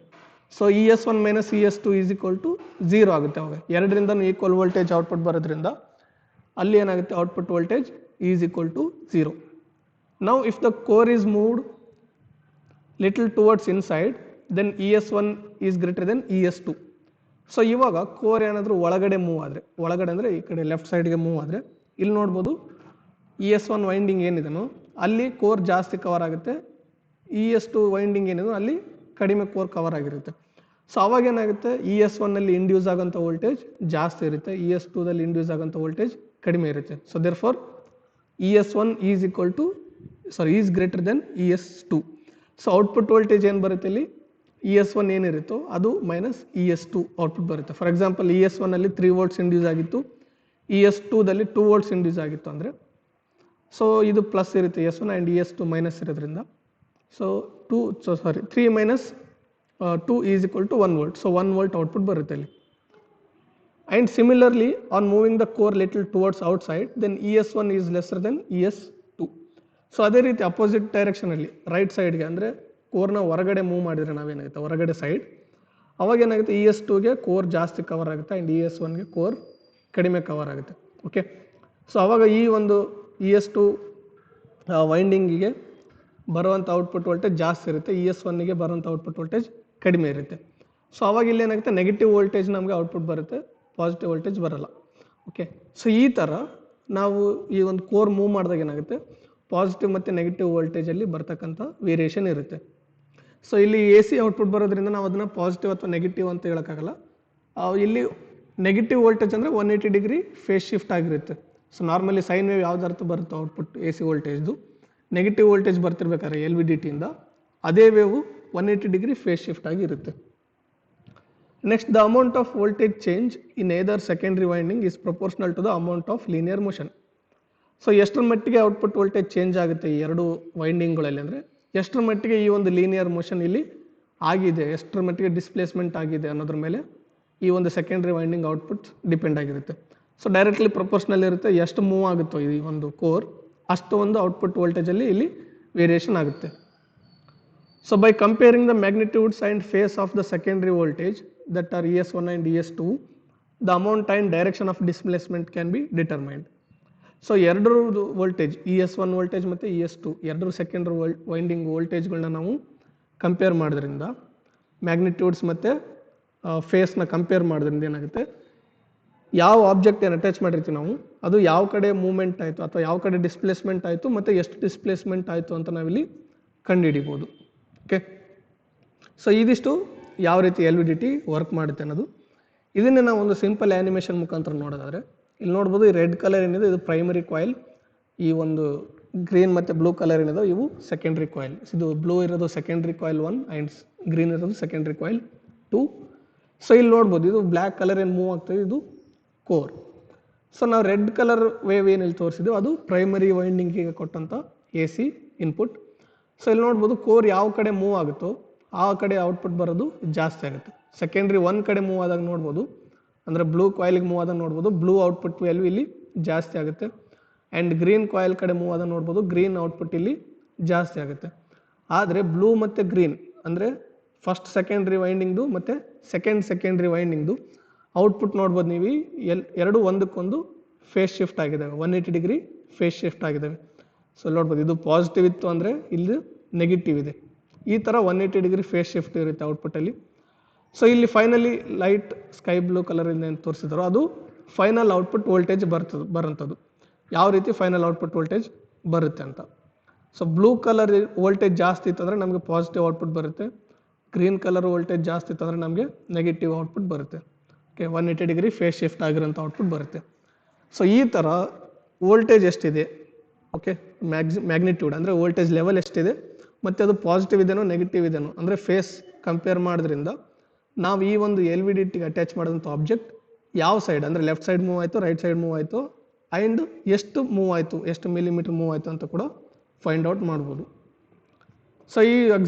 So ES1 minus ES2 is equal to 0 ಆಗುತ್ತೆ. ಅವಾಗ ಎರಡರಿಂದ ಈಕ್ವಲ್ ವೋಲ್ಟೇಜ್ ಔಟ್ಪುಟ್ ಬರೋದ್ರಿಂದ ಅಲ್ಲಿ ಏನಾಗುತ್ತೆ, output voltage is equal to 0. Now if the core is moved little towards inside then ES1 is greater than ES2. So ಇವಾಗ ಕೋರ್ ಏನಾದರೂ ಒಳಗಡೆ ಮೂವ್ ಆದರೆ, ಒಳಗಡೆ ಅಂದರೆ ಈ ಕಡೆ ಲೆಫ್ಟ್ ಸೈಡ್ಗೆ ಮೂವ್ ಆದರೆ ಇಲ್ಲಿ ನೋಡ್ಬೋದು ES1 ವೈಂಡಿಂಗ್ ಏನಿದೆನೋ ಅಲ್ಲಿ ಕೋರ್ ಜಾಸ್ತಿ ಕವರ್ ಆಗುತ್ತೆ, ES2 ವೈಂಡಿಂಗ್ ಏನಿದೆ ಅಲ್ಲಿ ಕಡಿಮೆ ಕೋರ್ ಕವರ್ ಆಗಿರುತ್ತೆ. ಸೊ ಅವಾಗ ಏನಾಗುತ್ತೆ, ES1ನಲ್ಲಿ ಇಂಡ್ಯೂಸ್ ಆಗೋಂಥ ವೋಲ್ಟೇಜ್ ಜಾಸ್ತಿ ಇರುತ್ತೆ, ES2ದಲ್ಲಿ ಇಂಡ್ಯೂಸ್ ಆಗೋಂಥ ವೋಲ್ಟೇಜ್ ಕಡಿಮೆ ಇರುತ್ತೆ. So therefore ES1 is equal to is greater than ES2. So output voltage ಏನು ಬರುತ್ತೆ ಇಲ್ಲಿ, ES1 ಏನಿರುತ್ತೋ ಅದು ಮೈನಸ್ ES2 ಔಟ್ಪುಟ್ ಬರುತ್ತೆ. ಫಾರ್ ಎಕ್ಸಾಂಪಲ್ ES1ನಲ್ಲಿ 3 volts ಇಂಡ್ಯೂಸ್ ಆಗಿತ್ತು, ES2ದಲ್ಲಿ 2 volts ಇಂಡ್ಯೂಸ್ ಆಗಿತ್ತು ಅಂದರೆ ಸೊ ಇದು ಪ್ಲಸ್ ಇರುತ್ತೆ ES1 ಆ್ಯಂಡ್ ES2 ಮೈನಸ್ ಇರೋದ್ರಿಂದ so 3 minus 2 is equal to 1 volt. So 1 volt output ಬರುತ್ತೆ ಇಲ್ಲಿ. And similarly on moving the core little towards outside then ES1 is lesser than ES2. So ಅದೇ ರೀತಿ ಅಪೋಸಿಟ್ ಡೈರೆಕ್ಷನಲ್ಲಿ ರೈಟ್ ಸೈಡ್ಗೆ ಅಂದರೆ ಕೋರ್ನ ಹೊರಗಡೆ ಮೂವ್ ಮಾಡಿದರೆ ನಾವೇನಾಗುತ್ತೆ ಹೊರಗಡೆ ಸೈಡ್, ಅವಾಗ ಏನಾಗುತ್ತೆ ES2ಗೆ ಕೋರ್ ಜಾಸ್ತಿ ಕವರ್ ಆಗುತ್ತೆ ಆ್ಯಂಡ್ ES1ಗೆ ಕೋರ್ ಕಡಿಮೆ ಕವರ್ ಆಗುತ್ತೆ. ಓಕೆ, ಸೊ ಅವಾಗ ಈ ಒಂದು ES2 ವೈಂಡಿಂಗಿಗೆ ಬರುವಂಥ ಔಟ್ಪುಟ್ ವೋಲ್ಟೇಜ್ ಜಾಸ್ತಿ ಇರುತ್ತೆ, ES1ಗೆ ಬರುವಂಥ ಔಟ್ಪುಟ್ ವೋಲ್ಟೇಜ್ ಕಡಿಮೆ ಇರುತ್ತೆ. ಸೊ ಅವಾಗ ಇಲ್ಲಿ ಏನಾಗುತ್ತೆ, ನೆಗೆಟಿವ್ ವೋಲ್ಟೇಜ್ ನಮಗೆ ಔಟ್ಪುಟ್ ಬರುತ್ತೆ, ಪಾಸಿಟಿವ್ ವೋಲ್ಟೇಜ್ ಬರಲ್ಲ. ಓಕೆ, ಸೊ ಈ ಥರ ನಾವು ಈ ಒಂದು ಕೋರ್ ಮೂವ್ ಮಾಡಿದಾಗ ಏನಾಗುತ್ತೆ, ಪಾಸಿಟಿವ್ ಮತ್ತು ನೆಗೆಟಿವ್ ವೋಲ್ಟೇಜಲ್ಲಿ ಬರ್ತಕ್ಕಂಥ ವೇರಿಯೇಷನ್ ಇರುತ್ತೆ. ಸೊ ಇಲ್ಲಿ AC ಔಟ್ಪುಟ್ ಬರೋದ್ರಿಂದ ನಾವು ಅದನ್ನು ಪಾಸಿಟಿವ್ ಅಥವಾ ನೆಗೆಟಿವ್ ಅಂತ ಹೇಳೋಕ್ಕಾಗಲ್ಲ. ಇಲ್ಲಿ ನೆಗೆಟಿವ್ ವೋಲ್ಟೇಜ್ ಅಂದರೆ 180 ಡಿಗ್ರಿ ಫೇಸ್ ಶಿಫ್ಟ್ ಆಗಿರುತ್ತೆ. ಸೊ ನಾರ್ಮಲಿ ಸೈನ್ ವೇವ್ ಯಾವ್ದಾರ್ಥ ಬರುತ್ತೋ ಔಟ್ಪುಟ್ AC ವೋಲ್ಟೇಜ್ದು, ನೆಗೆಟಿವ್ ವೋಲ್ಟೇಜ್ ಬರ್ತಿರ್ಬೇಕಾದ್ರೆ LVDTಯಿಂದ ಅದೇ ವೇವು 180 ಡಿಗ್ರಿ ಫೇಸ್ ಶಿಫ್ಟ್ ಆಗಿರುತ್ತೆ. Next, the amount of voltage change in either secondary winding is proportional to the amount of linear motion. So ಎಷ್ಟರ ಮಟ್ಟಿಗೆ ಔಟ್ಪುಟ್ ವೋಲ್ಟೇಜ್ ಚೇಂಜ್ ಆಗುತ್ತೆ ಈ ಎರಡು ವೈಂಡಿಂಗ್ಗಳಲ್ಲಿ ಅಂದರೆ ಎಷ್ಟರ ಮಟ್ಟಿಗೆ ಈ ಒಂದು ಲೀನಿಯರ್ ಮೋಷನ್ ಇಲ್ಲಿ ಆಗಿದೆ, ಎಷ್ಟರ ಮಟ್ಟಿಗೆ ಡಿಸ್ಪ್ಲೇಸ್ಮೆಂಟ್ ಆಗಿದೆ ಅನ್ನೋದ್ರ ಮೇಲೆ ಈ ಒಂದು ಸೆಕೆಂಡ್ರಿ ವೈಂಡಿಂಗ್ ಔಟ್ಪುಟ್ ಡಿಪೆಂಡ್ ಆಗಿರುತ್ತೆ. ಸೊ ಡೈರೆಕ್ಟ್ಲಿ ಪ್ರಪೋರ್ಷನಲ್ ಇರುತ್ತೆ, ಎಷ್ಟು ಮೂವ್ ಆಗುತ್ತೋ ಈ ಒಂದು ಕೋರ್ ಅಷ್ಟು ಒಂದು ಔಟ್ಪುಟ್ ವೋಲ್ಟೇಜಲ್ಲಿ ಇಲ್ಲಿ ವೇರಿಯೇಷನ್ ಆಗುತ್ತೆ. So by comparing the magnitudes and phase of the secondary voltage that are ES1 and ES2 the amount and direction of displacement can be determined. So ಎರಡರದ್ದು ವೋಲ್ಟೇಜ್ ES1 ವೋಲ್ಟೇಜ್ ಮತ್ತು ES2 ಎರಡರ ಸೆಕೆಂಡ್ರಿ ವೈಂಡಿಂಗ್ ವೋಲ್ಟೇಜ್ಗಳನ್ನ ನಾವು ಕಂಪೇರ್ ಮಾಡೋದ್ರಿಂದ ಮ್ಯಾಗ್ನಿಟ್ಯೂಡ್ಸ್ ಮತ್ತು ಫೇಸ್ನ ಕಂಪೇರ್ ಮಾಡೋದ್ರಿಂದ ಏನಾಗುತ್ತೆ, ಯಾವ ಆಬ್ಜೆಕ್ಟ್ ಏನು ಅಟ್ಯಾಚ್ ಮಾಡಿರ್ತೀವಿ ನಾವು ಅದು ಯಾವ ಕಡೆ ಮೂವ್ಮೆಂಟ್ ಆಯಿತು ಅಥವಾ ಯಾವ ಕಡೆ ಡಿಸ್ಪ್ಲೇಸ್ಮೆಂಟ್ ಆಯಿತು ಮತ್ತು ಎಷ್ಟು ಡಿಸ್ಪ್ಲೇಸ್ಮೆಂಟ್ ಆಯಿತು ಅಂತ ನಾವಿಲ್ಲಿ ಕಂಡುಹಿಡಿಬೋದು. ಓಕೆ, ಸೊ ಇದಿಷ್ಟು ಯಾವ ರೀತಿ LVDT ವರ್ಕ್ ಮಾಡುತ್ತೆ ಅನ್ನೋದು. ಇದನ್ನೇ ನಾವು ಒಂದು ಸಿಂಪಲ್ ಆ್ಯನಿಮೇಷನ್ ಮುಖಾಂತರ ನೋಡೋದಾದರೆ ಇಲ್ಲಿ ನೋಡ್ಬೋದು, ಈ ರೆಡ್ ಕಲರ್ ಏನಿದೆ ಇದು ಪ್ರೈಮರಿ ಕಾಯಿಲ್, ಈ ಒಂದು ಗ್ರೀನ್ ಮತ್ತು ಬ್ಲೂ ಕಲರ್ ಏನಿದೆ ಇವು ಸೆಕೆಂಡ್ರಿ ಕಾಯಿಲ್. ಇದು ಬ್ಲೂ ಇರೋದು ಸೆಕೆಂಡ್ರಿ ಕಾಯಿಲ್ 1 ಆ್ಯಂಡ್ ಗ್ರೀನ್ ಇರೋದು ಸೆಕೆಂಡ್ರಿ ಕಾಯಿಲ್ 2. ಸೊ ಇಲ್ಲಿ ನೋಡ್ಬೋದು ಇದು ಬ್ಲ್ಯಾಕ್ ಕಲರ್ ಏನು ಮೂವ್ ಆಗ್ತದೆ ಇದು ಕೋರ್. ಸೊ ನಾವು ರೆಡ್ ಕಲರ್ ವೇವ್ ಏನಿಲ್ಲಿ ತೋರಿಸಿದ್ವಿ ಅದು ಪ್ರೈಮರಿ ವೈಂಡಿಂಗಿಗೆ ಕೊಟ್ಟಂಥ AC ಇನ್ಪುಟ್. ಸೊ ಇಲ್ಲಿ ನೋಡ್ಬೋದು ಕೋರ್ ಯಾವ ಕಡೆ ಮೂವ್ ಆಗುತ್ತೋ ಆ ಕಡೆ ಔಟ್ಪುಟ್ ಬರೋದು ಜಾಸ್ತಿ ಆಗುತ್ತೆ. ಸೆಕೆಂಡ್ರಿ 1 ಕಡೆ ಮೂವ್ ಆದಾಗ ನೋಡ್ಬೋದು, ಅಂದರೆ ಬ್ಲೂ ಕಾಯಿಲ್ಗೆ ಮೂವ್ ಆದಾಗ ನೋಡ್ಬೋದು ಬ್ಲೂ ಔಟ್ಪುಟ್ ವ್ಯಾಲ್ಯೂ ಇಲ್ಲಿ ಜಾಸ್ತಿ ಆಗುತ್ತೆ. ಆ್ಯಂಡ್ ಗ್ರೀನ್ ಕಾಯಿಲ್ ಕಡೆ ಮೂವ್ ಆದಾಗ ನೋಡ್ಬೋದು ಗ್ರೀನ್ ಔಟ್ಪುಟ್ ಇಲ್ಲಿ ಜಾಸ್ತಿ ಆಗುತ್ತೆ. ಆದರೆ ಬ್ಲೂ ಮತ್ತು ಗ್ರೀನ್ ಅಂದರೆ ಫಸ್ಟ್ ಸೆಕೆಂಡ್ರಿ ವೈಂಡಿಂಗ್ದು ಮತ್ತು ಸೆಕೆಂಡ್ರಿ ವೈಂಡಿಂಗ್ದು ಔಟ್ಪುಟ್ ನೋಡ್ಬೋದು ನೀವು ಎರಡು ಒಂದಕ್ಕೊಂದು ಫೇಸ್ ಶಿಫ್ಟ್ ಆಗಿದ್ದಾವೆ, 180 ಡಿಗ್ರಿ ಫೇಸ್ ಶಿಫ್ಟ್ ಆಗಿದ್ದಾವೆ. ಸೊ ನೋಡ್ಬೋದು ಇದು ಪಾಸಿಟಿವ್ ಇತ್ತು ಅಂದರೆ ಇಲ್ಲಿ ನೆಗೆಟಿವ್ ಇದೆ, ಈ ಥರ 180 ಡಿಗ್ರಿ ಫೇಸ್ ಶಿಫ್ಟ್ ಇರುತ್ತೆ ಔಟ್ಪುಟ್ಟಲ್ಲಿ. ಸೊ ಇಲ್ಲಿ ಫೈನಲಿ ಲೈಟ್ ಸ್ಕೈ ಬ್ಲೂ ಕಲರಿಂದ ಏನು ತೋರಿಸಿದಾರೋ ಅದು ಫೈನಲ್ ಔಟ್ಪುಟ್ ವೋಲ್ಟೇಜ್ ಬರೋಂಥದ್ದು, ಯಾವ ರೀತಿ ಫೈನಲ್ ಔಟ್ಪುಟ್ ವೋಲ್ಟೇಜ್ ಬರುತ್ತೆ ಅಂತ. ಸೊ ಬ್ಲೂ ಕಲರ್ ವೋಲ್ಟೇಜ್ ಜಾಸ್ತಿ ಇತ್ತಂದರೆ ನಮಗೆ ಪಾಸಿಟಿವ್ ಔಟ್ಪುಟ್ ಬರುತ್ತೆ, ಗ್ರೀನ್ ಕಲರ್ ವೋಲ್ಟೇಜ್ ಜಾಸ್ತಿ ಇತ್ತಂದರೆ ನಮಗೆ ನೆಗೆಟಿವ್ ಔಟ್ಪುಟ್ ಬರುತ್ತೆ. ಓಕೆ, 180 ಡಿಗ್ರಿ ಫೇಸ್ ಶಿಫ್ಟ್ ಆಗಿರೋಂಥ ಔಟ್ಪುಟ್ ಬರುತ್ತೆ. ಸೊ ಈ ಥರ ವೋಲ್ಟೇಜ್ ಎಷ್ಟಿದೆ, ಓಕೆ ಮ್ಯಾಗ್ನಿಟ್ಯೂಡ್ ಅಂದರೆ ವೋಲ್ಟೇಜ್ ಲೆವೆಲ್ ಎಷ್ಟಿದೆ ಮತ್ತು ಅದು ಪಾಸಿಟಿವ್ ಇದೆನೋ ನೆಗೆಟಿವ್ ಇದೆನೋ ಅಂದರೆ ಫೇಸ್ ಕಂಪೇರ್ ಮಾಡೋದ್ರಿಂದ ನಾವು ಈ ಒಂದು ಎಲ್ ವಿ ಡಿ ಟಿಗೆ ಅಟ್ಯಾಚ್ ಮಾಡಿದಂಥ ಆಬ್ಜೆಕ್ಟ್ ಯಾವ ಸೈಡ್ ಅಂದರೆ ಲೆಫ್ಟ್ ಸೈಡ್ ಮೂವ್ ಆಯಿತು, ರೈಟ್ ಸೈಡ್ ಮೂವ್ ಆಯಿತು, ಆ್ಯಂಡ್ ಎಷ್ಟು ಮೂವ್ ಆಯಿತು, ಎಷ್ಟು ಮಿಲಿಮೀಟರ್ ಮೂವ್ ಆಯಿತು ಅಂತ ಕೂಡ ಫೈಂಡ್ ಔಟ್ ಮಾಡ್ಬೋದು. ಸೊ ಈ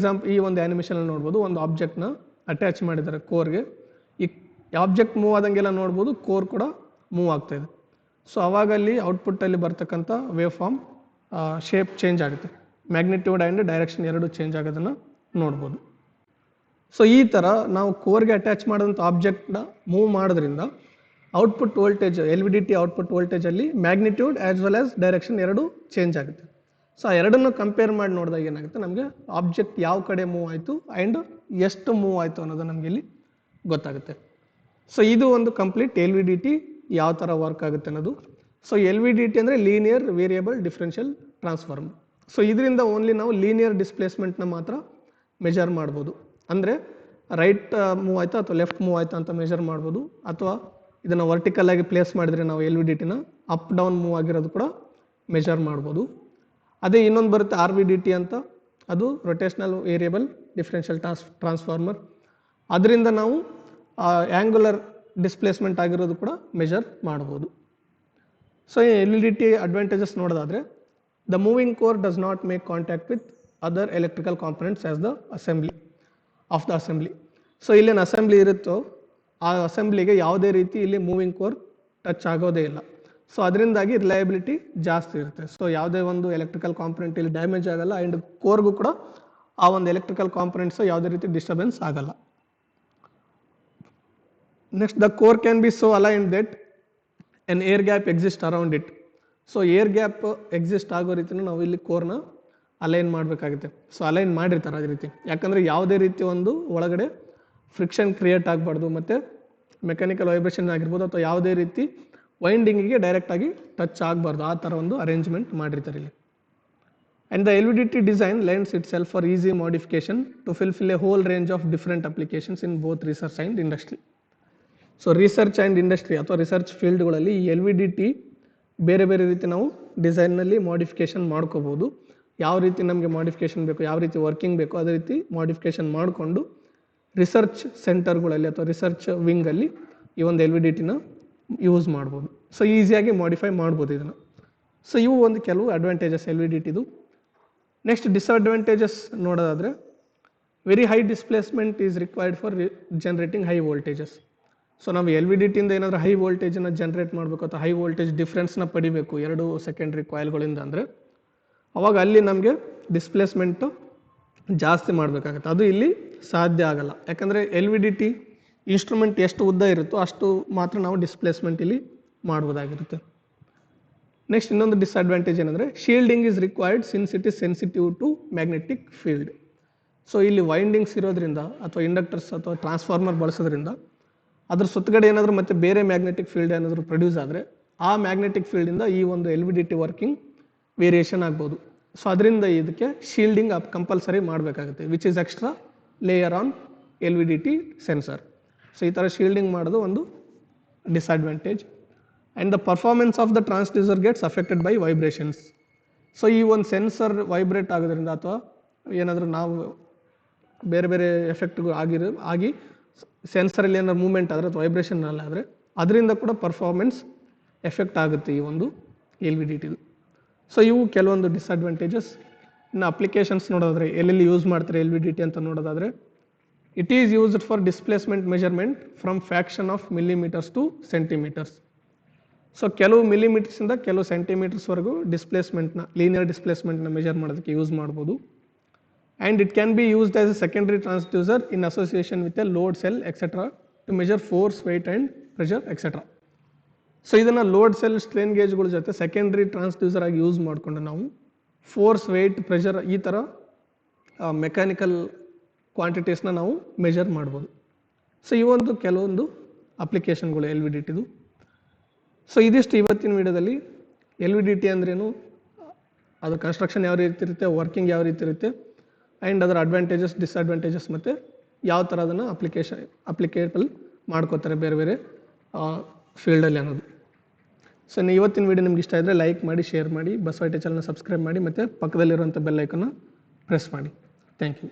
ಈ ಒಂದು ಆ್ಯನಿಮೇಷನಲ್ಲಿ ನೋಡ್ಬೋದು, ಒಂದು ಆಬ್ಜೆಕ್ಟ್ನ ಅಟ್ಯಾಚ್ ಮಾಡಿದ್ದಾರೆ ಕೋರ್ಗೆ. ಈ ಆಬ್ಜೆಕ್ಟ್ ಮೂವ್ ಆದಂಗೆಲ್ಲ ನೋಡ್ಬೋದು ಕೋರ್ ಕೂಡ ಮೂವ್ ಆಗ್ತಾಯಿದೆ. ಸೊ ಅವಾಗಲ್ಲಿ ಔಟ್ಪುಟ್ಟಲ್ಲಿ ಬರ್ತಕ್ಕಂಥ ವೇವ್ ಫಾರ್ಮ್ ಶೇಪ್ ಚೇಂಜ್ ಆಗುತ್ತೆ, ಮ್ಯಾಗ್ನಿಟ್ಯೂಡ್ ಆ್ಯಂಡ್ ಡೈರೆಕ್ಷನ್ ಎರಡು ಚೇಂಜ್ ಆಗೋದನ್ನು ನೋಡ್ಬೋದು. ಸೊ ಈ ಥರ ನಾವು ಕೋರ್ಗೆ ಅಟ್ಯಾಚ್ ಮಾಡಿದಂಥ ಆಬ್ಜೆಕ್ಟ್ನ ಮೂವ್ ಮಾಡೋದ್ರಿಂದ output voltage L V D T output ವೋಲ್ಟೇಜಲ್ಲಿ magnitude as well as direction ಎರಡು ಚೇಂಜ್ ಆಗುತ್ತೆ. ಸೊ ಆ ಎರಡನ್ನು ಕಂಪೇರ್ ಮಾಡಿ ನೋಡಿದಾಗ ಏನಾಗುತ್ತೆ, ನಮಗೆ ಆಬ್ಜೆಕ್ಟ್ ಯಾವ ಕಡೆ ಮೂವ್ ಆಯಿತು ಆ್ಯಂಡ್ ಎಷ್ಟು ಮೂವ್ ಆಯಿತು ಅನ್ನೋದು ನಮಗೆ ಇಲ್ಲಿ ಗೊತ್ತಾಗುತ್ತೆ. ಸೊ ಇದು ಒಂದು complete L V D T ಯಾವ ಥರ ವರ್ಕ್ ಆಗುತ್ತೆ ಅನ್ನೋದು. So L V D T ಅಂದರೆ linear variable differential transform. So ಇದರಿಂದ ಓನ್ಲಿ ನಾವು ಲೀನಿಯರ್ ಡಿಸ್ಪ್ಲೇಸ್ಮೆಂಟ್ನ ಮಾತ್ರ ಮೆಜರ್ ಮಾಡ್ಬೋದು. ಅಂದರೆ ರೈಟ್ ಮೂವ್ ಆಯಿತಾ ಅಥವಾ ಲೆಫ್ಟ್ ಮೂವ್ ಆಯಿತಾ ಅಂತ ಮೆಜರ್ ಮಾಡ್ಬೋದು, ಅಥವಾ ಇದನ್ನು ವರ್ಟಿಕಲ್ ಆಗಿ ಪ್ಲೇಸ್ ಮಾಡಿದರೆ ನಾವು ಎಲ್ ವಿ ಡಿ ಟಿನ ಅಪ್ ಡೌನ್ ಮೂವ್ ಆಗಿರೋದು ಕೂಡ ಮೆಜರ್ ಮಾಡ್ಬೋದು. ಅದೇ ಇನ್ನೊಂದು ಬರುತ್ತೆ ಆರ್ ವಿ ಡಿ ಟಿ ಅಂತ, ಅದು ರೊಟೇಷನಲ್ ವೇರಿಯಬಲ್ ಡಿಫ್ರೆನ್ಷಿಯಲ್ ಟ್ರಾನ್ಸ್ಫಾರ್ಮರ್. ಅದರಿಂದ ನಾವು ಆ್ಯಂಗುಲರ್ ಡಿಸ್ಪ್ಲೇಸ್ಮೆಂಟ್ ಆಗಿರೋದು ಕೂಡ ಮೆಜರ್ ಮಾಡ್ಬೋದು. ಸೊ ಈ L V D T advantages ನೋಡೋದಾದರೆ, the moving core does not make contact with other electrical components as the assembly of the assembly. So ಇಲ್ಲೇನು ಅಸೆಂಬ್ಲಿ ಇರುತ್ತೋ ಆ ಅಸೆಂಬ್ಲಿಗೆ ಯಾವುದೇ ರೀತಿ ಇಲ್ಲಿ ಮೂವಿಂಗ್ ಕೋರ್ ಟಚ್ ಆಗೋದೇ ಇಲ್ಲ. ಸೊ ಅದರಿಂದಾಗಿ ರಿಲಯಬಿಲಿಟಿ ಜಾಸ್ತಿ ಇರುತ್ತೆ. ಸೊ ಯಾವುದೇ ಒಂದು ಎಲೆಕ್ಟ್ರಿಕಲ್ ಕಾಂಪೊನೆಂಟ್ ಇಲ್ಲಿ ಡ್ಯಾಮೇಜ್ ಆಗಲ್ಲ, ಆ್ಯಂಡ್ ಕೋರ್ಗೂ ಕೂಡ ಆ ಒಂದು ಎಲೆಕ್ಟ್ರಿಕಲ್ ಕಾಂಪೊನೆಂಟ್ಸ್ ಯಾವುದೇ ರೀತಿ ಡಿಸ್ಟರ್ಬೆನ್ಸ್ ಆಗಲ್ಲ. Next, the core can be so aligned that N air gap exist around it. So air gap exist ಆಗೋ ರೀತಿನೂ ನಾವು ಇಲ್ಲಿ ಕೋರ್ನ ಅಲೈನ್ ಮಾಡಬೇಕಾಗುತ್ತೆ. ಸೊ ಅಲೈನ್ ಮಾಡಿರ್ತಾರೆ ಅದೇ ರೀತಿ, ಯಾಕಂದರೆ ಯಾವುದೇ ರೀತಿ ಒಂದು ಒಳಗಡೆ ಫ್ರಿಕ್ಷನ್ ಕ್ರಿಯೇಟ್ ಆಗಬಾರ್ದು, ಮತ್ತು ಮೆಕ್ಯಾನಿಕಲ್ ವೈಬ್ರೇಷನ್ ಆಗಿರ್ಬೋದು ಅಥವಾ ಯಾವುದೇ ರೀತಿ ವೈಂಡಿಂಗಿಗೆ ಡೈರೆಕ್ಟಾಗಿ ಟಚ್ ಆಗಬಾರ್ದು, ಆ ಥರ ಒಂದು ಅರೇಂಜ್ಮೆಂಟ್ ಮಾಡಿರ್ತಾರೆ ಇಲ್ಲಿ. And the L V D T design lends itself for easy modification to fulfil a whole range of different applications in both research and industry. So research and industry ಅಥವಾ ರಿಸರ್ಚ್ ಫೀಲ್ಡ್ಗಳಲ್ಲಿ ಈ ಎಲ್ ವಿ ಡಿ ಟಿ ಬೇರೆ ಬೇರೆ ರೀತಿ ನಾವು ಡಿಸೈನ್ನಲ್ಲಿ ಮಾಡಿಫಿಕೇಶನ್ ಮಾಡ್ಕೋಬೋದು. ಯಾವ ರೀತಿ ನಮಗೆ ಮಾಡಿಫಿಕೇಶನ್ ಬೇಕು, ಯಾವ ರೀತಿ ವರ್ಕಿಂಗ್ ಬೇಕು, ಅದೇ ರೀತಿ ಮಾಡಿಫಿಕೇಶನ್ ಮಾಡಿಕೊಂಡು ರಿಸರ್ಚ್ ಸೆಂಟರ್ಗಳಲ್ಲಿ ಅಥವಾ ರಿಸರ್ಚ್ ವಿಂಗಲ್ಲಿ ಈ ಒಂದು ಎಲ್ ವಿ ಡಿ ಟಿನ ಯೂಸ್ ಮಾಡ್ಬೋದು. ಸೊ ಈಸಿಯಾಗಿ ಮಾಡಿಫೈ ಮಾಡ್ಬೋದು ಇದನ್ನು. ಸೊ ಇವು ಒಂದು ಕೆಲವು ಅಡ್ವಾಂಟೇಜಸ್ ಎಲ್ ವಿ ಡಿ ಟಿದು. ನೆಕ್ಸ್ಟ್ ಡಿಸ್ಅಡ್ವಾಂಟೇಜಸ್ ನೋಡೋದಾದರೆ, very high displacement is required for generating high voltages. So ನಾವು ಎಲ್ ವಿ ಡಿ ಟಿಯಿಂದ ಏನಾದರೂ ಹೈ ವೋಲ್ಟೇಜನ್ನು ಜನರೇಟ್ ಮಾಡಬೇಕು ಅಥವಾ ಹೈ ವೋಲ್ಟೇಜ್ ಡಿಫ್ರೆನ್ಸ್ನ ಪಡಿಬೇಕು ಎರಡು ಸೆಕೆಂಡ್ರಿ ಕಾಯಿಲ್ಗಳಿಂದ ಅಂದರೆ, ಅವಾಗ ಅಲ್ಲಿ ನಮಗೆ ಡಿಸ್ಪ್ಲೇಸ್ಮೆಂಟು ಜಾಸ್ತಿ ಮಾಡಬೇಕಾಗತ್ತೆ. ಅದು ಇಲ್ಲಿ ಸಾಧ್ಯ ಆಗಲ್ಲ, ಯಾಕಂದರೆ L V D T instrument ಎಷ್ಟು ಉದ್ದ ಇರುತ್ತೋ ಅಷ್ಟು ಮಾತ್ರ ನಾವು ಡಿಸ್ಪ್ಲೇಸ್ಮೆಂಟ್ ಇಲ್ಲಿ ಮಾಡ್ಬೋದಾಗಿರುತ್ತೆ. ನೆಕ್ಸ್ಟ್ ಇನ್ನೊಂದು ಡಿಸ್ಅಡ್ವಾಂಟೇಜ್ ಏನಂದರೆ, shielding is required since it is sensitive to magnetic field. So ಇಲ್ಲಿ ವೈಂಡಿಂಗ್ಸ್ ಇರೋದ್ರಿಂದ ಅಥವಾ ಇಂಡಕ್ಟರ್ಸ್ ಅಥವಾ ಟ್ರಾನ್ಸ್ಫಾರ್ಮರ್ ಬಳಸೋದ್ರಿಂದ ಅದ್ರ ಸುತ್ತಗಡೆ ಏನಾದರೂ ಮತ್ತೆ ಬೇರೆ ಮ್ಯಾಗ್ನೆಟಿಕ್ ಫೀಲ್ಡ್ ಏನಾದರೂ ಪ್ರೊಡ್ಯೂಸ್ ಆದರೆ ಆ ಮ್ಯಾಗ್ನೆಟಿಕ್ ಫೀಲ್ಡಿಂದ ಈ ಒಂದು L V D T working variation ಆಗ್ಬೋದು. ಸೊ ಅದರಿಂದ ಇದಕ್ಕೆ ಶೀಲ್ಡಿಂಗ್ ಕಂಪಲ್ಸರಿ ಮಾಡಬೇಕಾಗುತ್ತೆ, which is extra layer on L V D T sensor. So ಈ ಥರ ಶೀಲ್ಡಿಂಗ್ ಮಾಡೋದು ಒಂದು disadvantage. And the performance of the transducer gets affected by vibrations. So ಈ ಒಂದು ಸೆನ್ಸರ್ ವೈಬ್ರೇಟ್ ಆಗೋದ್ರಿಂದ ಅಥವಾ ಏನಾದರೂ ನಾವು ಬೇರೆ ಬೇರೆ ಎಫೆಕ್ಟ್ಗಳು ಆಗಿ ಸೆನ್ಸರಲ್ಲಿ ಏನಾದ್ರು ಮೂವ್ಮೆಂಟ್ ಆದರೆ ಅಥವಾ ವೈಬ್ರೇಷನ್ ಆದರೆ ಅದರಿಂದ ಕೂಡ ಪರ್ಫಾರ್ಮೆನ್ಸ್ ಎಫೆಕ್ಟ್ ಆಗುತ್ತೆ ಈ ಒಂದು ಎಲ್ ವಿ ಡಿ ಟಿದು. ಸೊ ಇವು ಕೆಲವೊಂದು ಡಿಸ್ಅಡ್ವಾಂಟೇಜಸ್. ಇನ್ನು ಅಪ್ಲಿಕೇಶನ್ಸ್ ನೋಡೋದಾದರೆ ಎಲ್ಲೆಲ್ಲಿ ಯೂಸ್ ಮಾಡ್ತಾರೆ ಎಲ್ ವಿ ಡಿ ಟಿ ಅಂತ ನೋಡೋದಾದರೆ, it is used for displacement measurement from fraction of millimetres to centimetres. So ಕೆಲವು ಮಿಲಿಮೀಟರ್ಸಿಂದ ಕೆಲವು ಸೆಂಟಿಮೀಟರ್ಸ್ವರೆಗೂ ಡಿಸ್ಪ್ಲೇಸ್ಮೆಂಟ್ನ ಲೀನಿಯರ್ ಡಿಸ್ಪ್ಲೇಸ್ಮೆಂಟ್ನ ಮೆಜರ್ ಮಾಡೋದಕ್ಕೆ ಯೂಸ್ ಮಾಡ್ಬೋದು. And it can be used as a secondary transducer in association with a load cell etcetera to measure force, weight and pressure etcetera. So ಇದನ್ನು ಲೋಡ್ ಸೆಲ್ ಸ್ಟ್ರೇನ್ ಗೇಜ್ಗಳ ಜೊತೆ ಸೆಕೆಂಡ್ರಿ ಟ್ರಾನ್ಸ್ಡ್ಯೂಸರ್ ಆಗಿ ಯೂಸ್ ಮಾಡಿಕೊಂಡು ನಾವು ಫೋರ್ಸ್, ವೆಯ್ಟ್, ಪ್ರೆಷರ್ ಈ ಥರ ಮೆಕ್ಯಾನಿಕಲ್ ಕ್ವಾಂಟಿಟೀಸ್ನ ನಾವು ಮೆಜರ್ ಮಾಡ್ಬೋದು. ಸೊ ಇವೊಂದು ಕೆಲವೊಂದು ಅಪ್ಲಿಕೇಶನ್ಗಳು ಎಲ್ ವಿ ಡಿ ಟಿದು. ಸೊ ಇದಿಷ್ಟು ಇವತ್ತಿನ ವಿಡಿಯೋದಲ್ಲಿ ಎಲ್ ವಿ ಡಿ ಟಿ ಅಂದ್ರೇನು, ಅದರ ಕನ್ಸ್ಟ್ರಕ್ಷನ್ ಯಾವ ರೀತಿ ಇರುತ್ತೆ, ವರ್ಕಿಂಗ್ ಯಾವ ರೀತಿ ಇರುತ್ತೆ, ಆ್ಯಂಡ್ ಅದರ ಅಡ್ವಾಂಟೇಜಸ್, ಡಿಸ್ಅಡ್ವಾಂಟೇಜಸ್ ಮತ್ತು ಯಾವ ಥರ ಅದನ್ನು ಅಪ್ಲಿಕೇಬಲ್ ಮಾಡ್ಕೋತಾರೆ ಬೇರೆ ಬೇರೆ ಫೀಲ್ಡಲ್ಲಿ ಅನ್ನೋದು. ಸೊ ಇವತ್ತಿನ ವಿಡಿಯೋ ನಿಮ್ಗೆ ಇಷ್ಟ ಇದ್ದರೆ ಲೈಕ್ ಮಾಡಿ, ಶೇರ್ ಮಾಡಿ, ಬಸವೈಟಿ ಚಾನಲ್ನ ಸಬ್ಸ್ಕ್ರೈಬ್ ಮಾಡಿ ಮತ್ತು ಪಕ್ಕದಲ್ಲಿರುವಂಥ ಬೆಲ್ ಐಕನ್ನ ಪ್ರೆಸ್ ಮಾಡಿ. Thank you.